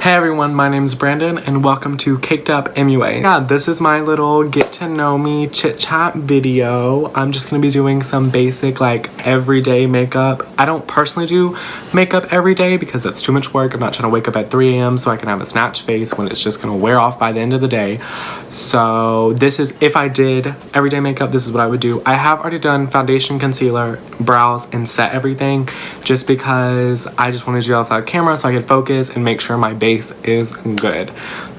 Hey everyone, my name is Brandon and welcome to Caked Up MUA. Yeah, this is my little get to know me chit chat video. I'm just gonna be doing some basic like everyday makeup. I don't personally do makeup every day because that's too much work. I'm not trying to wake up at 3 a.m. so I can have a snatch face when it's just gonna wear off by the end of the day. So this is, if I did everyday makeup, this is what I would do. I have already done foundation, concealer, brows, and set everything just because I just wanted to do it without camera so I could focus and make sure my base is good.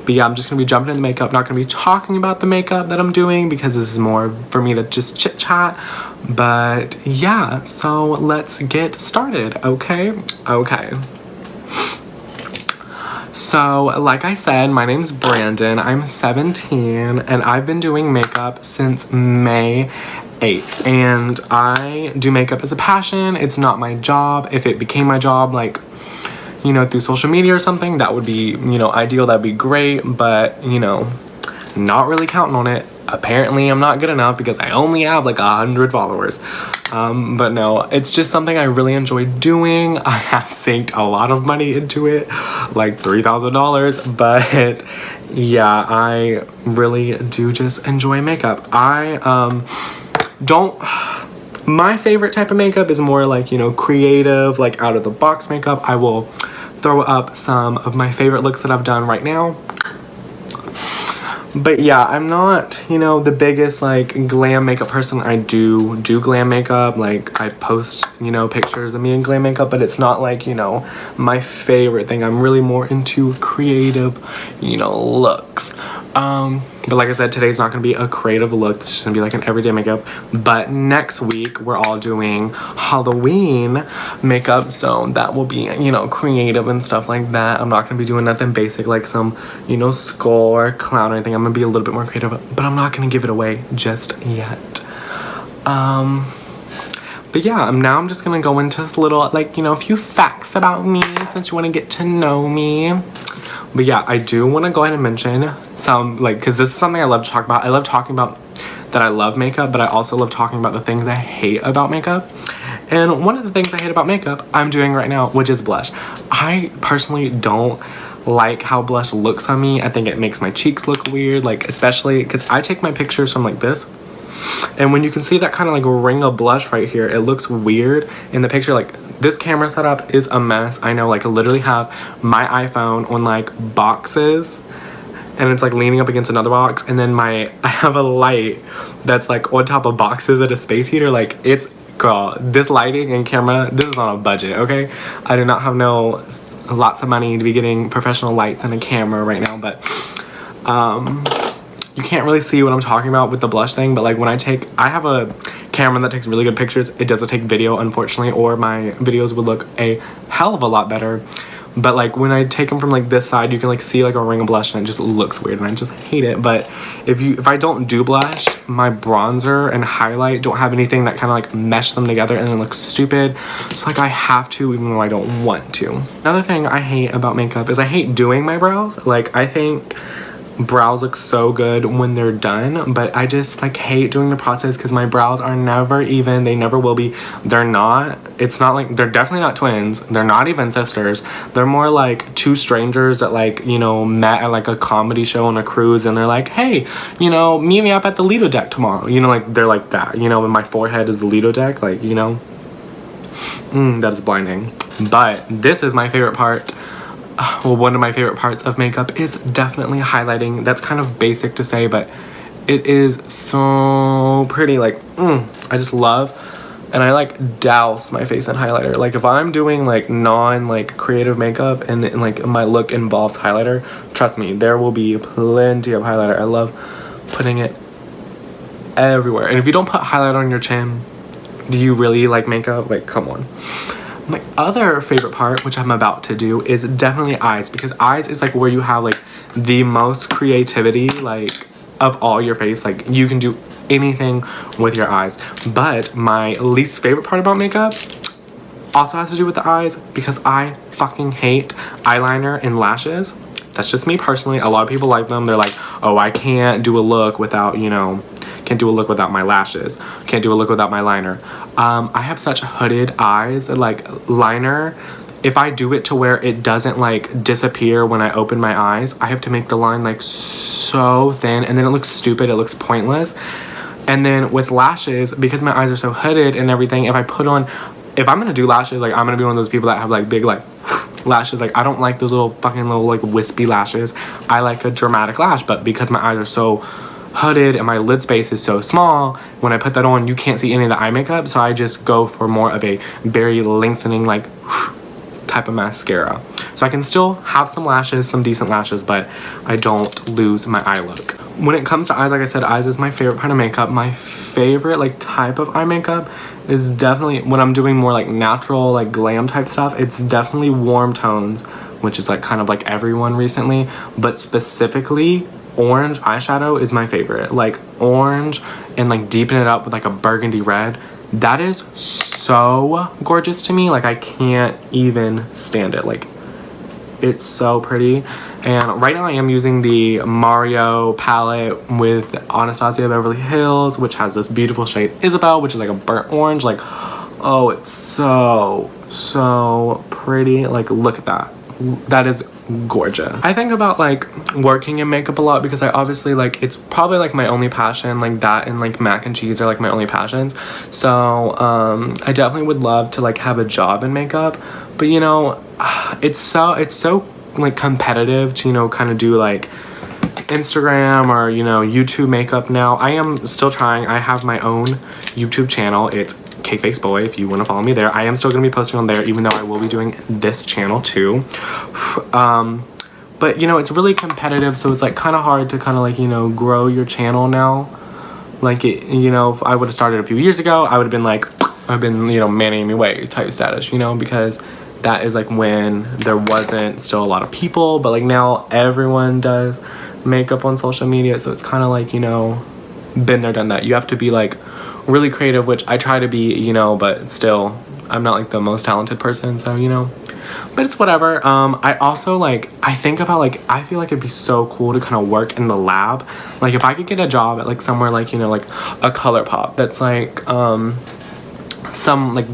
But yeah, I'm just gonna be jumping into the makeup, not gonna be talking about the makeup that I'm doing because this is more for me to just chit chat. But yeah, so let's get started, okay? So, like I said, my name's Brandon, I'm 17, and I've been doing makeup since May 8th. And I do makeup as a passion, it's not my job. If it became my job, like, you know, through social media or something, that would be, you know, ideal, that'd be great, but, you know, not really counting on it. Apparently, I'm not good enough because I only have like 100 followers. But no, it's just something I really enjoy doing. I have sank a lot of money into it, like $3,000, but yeah, I really do just enjoy makeup. My favorite type of makeup is more like, you know, creative, like out of the box makeup. I will throw up some of my favorite looks that I've done right now. But yeah, I'm not, you know, the biggest like glam makeup person. I do glam makeup, like I post, you know, pictures of me in glam makeup, but it's not like, you know, my favorite thing. I'm really more into creative, you know, looks. But like I said, today's not gonna be a creative look. It's just gonna be like an everyday makeup. But next week, we're all doing Halloween makeup, so that will be, you know, creative and stuff like that. I'm not gonna be doing nothing basic like some, you know, skull or clown or anything. I'm gonna be a little bit more creative, but I'm not gonna give it away just yet. But yeah, now I'm just gonna go into this little, like, you know, a few facts about me since you wanna get to know me. But yeah, I do want to go ahead and mention some, like, because this is something I love to talk about. I love talking about that I love makeup, but I also love talking about the things I hate about makeup. And one of the things I hate about makeup I'm doing right now, which is blush. I personally don't like how blush looks on me. I think it makes my cheeks look weird, like, especially because I take my pictures from like this. And when you can see that kind of like ring of blush right here, it looks weird in the picture. Like, this camera setup is a mess. I know, like, I literally have my iPhone on like boxes and it's like leaning up against another box, and then I have a light that's like on top of boxes at a space heater. Like, it's, girl, this lighting and camera, this is on a budget, okay? I do not have lots of money to be getting professional lights and a camera right now, but you can't really see what I'm talking about with the blush thing, but like when I have a camera that takes really good pictures. It doesn't take video, unfortunately, or my videos would look a hell of a lot better. But like when I take them from like this side, you can like see like a ring of blush and it just looks weird and I just hate it. But if I don't do blush, my bronzer and highlight don't have anything that kind of like mesh them together and it looks stupid. So like I have to, even though I don't want to. Another thing I hate about makeup is I hate doing my brows. Like, I think brows look so good when they're done, but I just like hate doing the process because my brows are never even. They never will be. They're not, it's not like, they're definitely not twins, they're not even sisters. They're more like two strangers that, like, you know, met at like a comedy show on a cruise and they're like, hey, you know, meet me up at the Lido deck tomorrow, you know, like they're like that, you know, and my forehead is the Lido deck, like, you know. That is blinding. But this is my favorite part. Well, one of my favorite parts of makeup is definitely highlighting. That's kind of basic to say, but it is so pretty. Like, I just love, and I like douse my face in highlighter. Like, if I'm doing like like creative makeup and like my look involves highlighter, trust me, there will be plenty of highlighter. I love putting it everywhere. And if you don't put highlighter on your chin, do you really like makeup? Like, come on. My other favorite part, which I'm about to do, is definitely eyes, because eyes is like where you have like the most creativity, like, of all your face. Like, you can do anything with your eyes. But my least favorite part about makeup also has to do with the eyes, because I fucking hate eyeliner and lashes. That's just me personally. A lot of people like them. They're like, oh, I can't do a look without, you know, can't do a look without my lashes, can't do a look without my liner. I have such hooded eyes, like liner if I do it to where it doesn't like disappear when I open my eyes, I have to make the line like so thin, and then it looks stupid, it looks pointless. And then with lashes, because my eyes are so hooded and everything, if I'm gonna do lashes, like I'm gonna be one of those people that have like big like lashes. Like I don't like those little fucking little like wispy lashes. I like a dramatic lash, but because my eyes are so hooded and my lid space is so small, when I put that on, you can't see any of the eye makeup, so I just go for more of a very lengthening like type of mascara. So I can still have some lashes, some decent lashes, but I don't lose my eye look. When it comes to eyes, like I said, eyes is my favorite part of makeup. My favorite like type of eye makeup is definitely when I'm doing more like natural, like glam type stuff, it's definitely warm tones, which is like kind of like everyone recently, but specifically orange eyeshadow is my favorite. Like orange and like deepen it up with like a burgundy red. That is so gorgeous to me. Like I can't even stand it. Like it's so pretty. And right now I am using the Mario palette with Anastasia Beverly Hills, which has this beautiful shade Isabel, which is like a burnt orange. Like, oh, it's so pretty. Like, look at that. That is gorgeous. I think about like working in makeup a lot because I obviously like, it's probably like my only passion. Like that and like mac and cheese are like my only passions. So I definitely would love to like have a job in makeup, but you know, it's so like competitive to, you know, kind of do like Instagram or, you know, YouTube makeup now. I am still trying. I have my own YouTube channel. It's Cake Boy if you want to follow me there. I am still going to be posting on there, even though I will be doing this channel too. But you know, it's really competitive, so it's like kind of hard to kind of like, you know, grow your channel now. Like it, you know, if I would have started a few years ago, I would have been like, I've been, you know, Manny Me Way type status, you know, because that is like when there wasn't still a lot of people, but like now everyone does makeup on social media, so it's kind of like, you know, been there, done that. You have to be like really creative, which I try to be, you know, but still I'm not like the most talented person, so you know, but it's whatever. I also like, I think about like, I feel like it'd be so cool to kind of work in the lab. Like if I could get a job at like somewhere like, you know, like a ColourPop that's like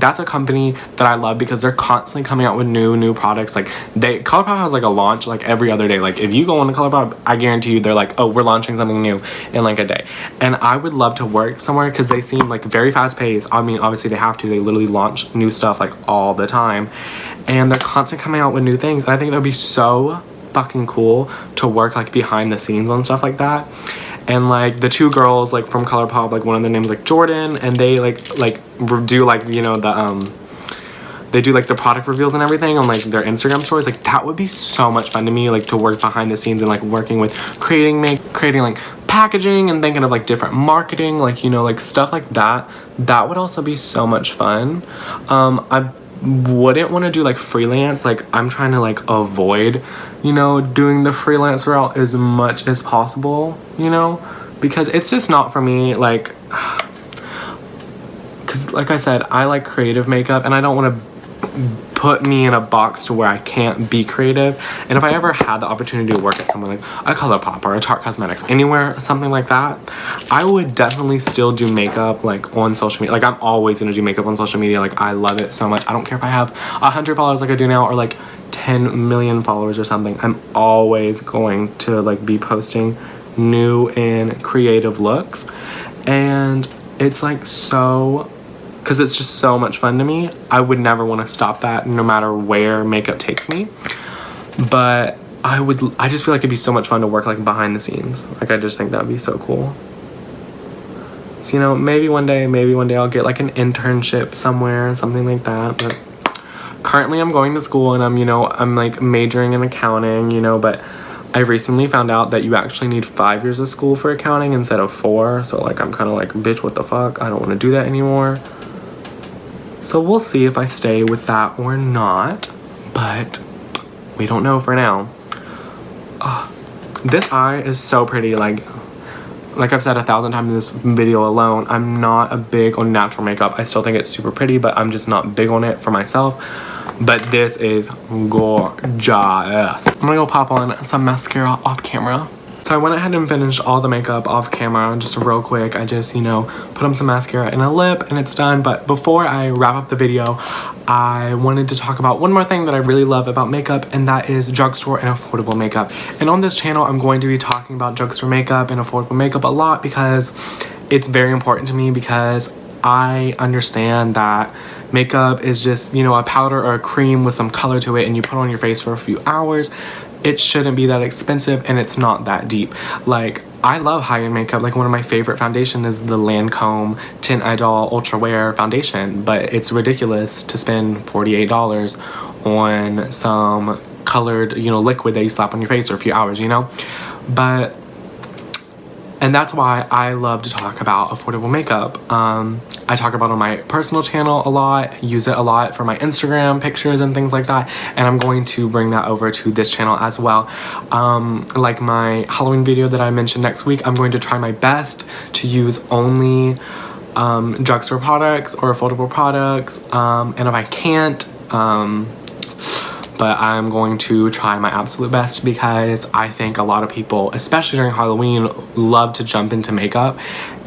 that's a company that I love because they're constantly coming out with new products. Like ColourPop has like a launch like every other day. Like if you go on to ColourPop, I guarantee you they're like, oh, we're launching something new in like a day. And I would love to work somewhere because they seem like very fast paced. I mean, obviously they have to, they literally launch new stuff like all the time, and they're constantly coming out with new things. And I think that would be so fucking cool to work like behind the scenes on stuff like that. And like the two girls like from ColourPop, like one of their names like Jordan, and they like do like, you know, the they do like the product reveals and everything on like their Instagram stories. Like that would be so much fun to me, like to work behind the scenes and like working with creating like packaging and thinking of like different marketing, like, you know, like stuff like that. That would also be so much fun. I wouldn't want to do like freelance. Like I'm trying to like avoid, you know, doing the freelance route as much as possible, you know, because it's just not for me. Like, because like I said, I like creative makeup and I don't want to put me in a box to where I can't be creative. And if I ever had the opportunity to work at somewhere like a ColourPop or a Tarte Cosmetics, anywhere, something like that, I would definitely still do makeup like on social media. Like I'm always gonna do makeup on social media. Like I love it so much. I don't care if I have 100 followers like I do now or like 10 million followers or something. I'm always going to like be posting new and creative looks. And it's like so, because it's just so much fun to me. I would never want to stop that no matter where makeup takes me. But I just feel like it'd be so much fun to work like behind the scenes. Like I just think that would be so cool. So, you know, maybe one day I'll get like an internship somewhere, something like that. But currently I'm going to school and I'm like majoring in accounting, you know, but I recently found out that you actually need 5 years of school for accounting instead of 4. So like I'm kind of like, bitch, what the fuck? I don't want to do that anymore. So we'll see if I stay with that or not, but we don't know for now. This eye is so pretty. Like I've said 1,000 times in this video alone, I'm not a big on natural makeup. I still think it's super pretty, but I'm just not big on it for myself. But this is gorgeous. I'm gonna go pop on some mascara off camera. So I went ahead and finished all the makeup off camera just real quick. I just, you know, put on some mascara and a lip and it's done. But before I wrap up the video, I wanted to talk about one more thing that I really love about makeup, and that is drugstore and affordable makeup. And on this channel, I'm going to be talking about drugstore makeup and affordable makeup a lot because it's very important to me, because I understand that makeup is just, you know, a powder or a cream with some color to it and you put on your face for a few hours. It shouldn't be that expensive and it's not that deep. Like, I love high-end makeup. Like, one of my favorite foundation is the Lancome Tint Idol Ultra Wear foundation, but it's ridiculous to spend $48 on some colored, you know, liquid that you slap on your face for a few hours, you know? And that's why I love to talk about affordable makeup. I talk about it on my personal channel a lot, use it a lot for my Instagram pictures and things like that, and I'm going to bring that over to this channel as well. Like my Halloween video that I mentioned next week, I'm going to try my best to use only drugstore products or affordable products, and if I can't, but I'm going to try my absolute best, because I think a lot of people, especially during Halloween, love to jump into makeup,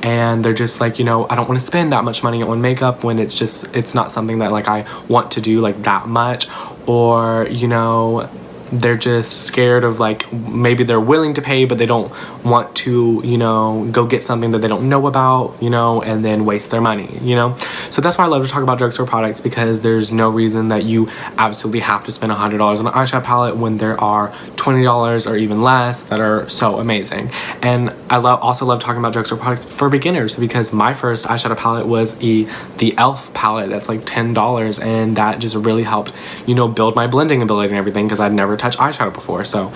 and they're just like, you know, I don't want to spend that much money on makeup when it's not something that like I want to do like that much, or, you know, they're just scared of, like, maybe they're willing to pay but they don't want to, you know, go get something that they don't know about, you know, and then waste their money, you know. So that's why I love to talk about drugstore products, because there's no reason that you absolutely have to spend $100 on an eyeshadow palette when there are $20 or even less that are so amazing. And I also love talking about drugstore products for beginners, because my first eyeshadow palette was the e.l.f. palette that's like $10, and that just really helped, you know, build my blending ability and everything, because I'd never touched eyeshadow before. So,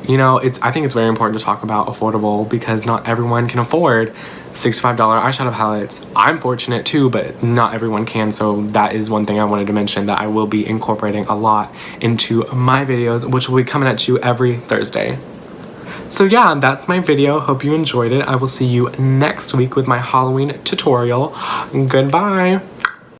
you know, I think it's very important to talk about affordable, because not everyone can afford $65 eyeshadow palettes. I'm fortunate too, but not everyone can. So that is one thing I wanted to mention that I will be incorporating a lot into my videos, which will be coming at you every Thursday. So yeah, that's my video. Hope you enjoyed it. I will see you next week with my Halloween tutorial. Goodbye.